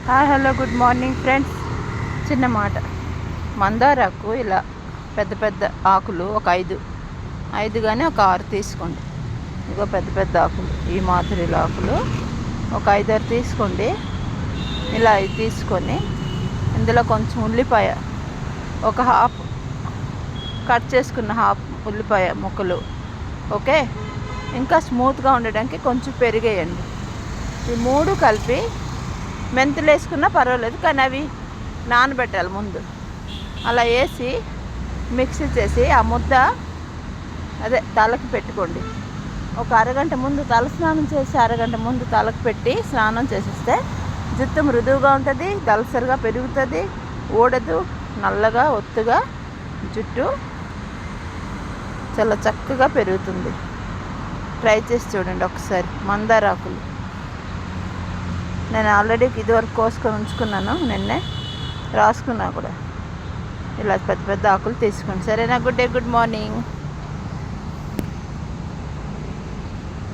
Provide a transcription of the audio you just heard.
Hello good morning friends. చిన్న మాట, మందారాకు ఇలా పెద్ద పెద్ద ఆకులు ఒక ఐదు కానీ ఒక 6 తీసుకోండి. ఇగో పెద్ద పెద్ద ఆకులు, ఈ మాదిరిల ఆకులు ఒక 5-6 తీసుకోండి. ఇలా 5 తీసుకొని ఇందులో కొంచెం ఉల్లిపాయ, ఒక హాఫ్ కట్ చేసుకున్న హాఫ్ ఉల్లిపాయ ముక్కలు, ఓకే. ఇంకా స్మూత్గా ఉండడానికి కొంచెం పెరిగేయండి. ఈ 3 కలిపి మెంతులు వేసుకున్నా పర్వాలేదు, కానీ అవి నానబెట్టాలి ముందు. అలా వేసి మిక్సీ చేసి ఆ ముద్ద తలకి పెట్టుకోండి. ఒక అరగంట ముందు తల స్నానం చేసి అరగంట ముందు తలకు పెట్టి స్నానం చేసేస్తే జుట్టు మృదువుగా ఉంటుంది, దళసరిగా పెరుగుతుంది, ఊడదు, నల్లగా ఒత్తుగా జుట్టు చాలా చక్కగా పెరుగుతుంది. ట్రై చేసి చూడండి ఒకసారి. మందారాకులు నేను ఆల్రెడీ ఇదివరకు కోసుకొని ఉంచుకున్నాను, నిన్నే రాసుకున్నా కూడా. ఇలా పెద్ద పెద్ద ఆకులు తీసుకోండి, సరేనా? Good day, good morning.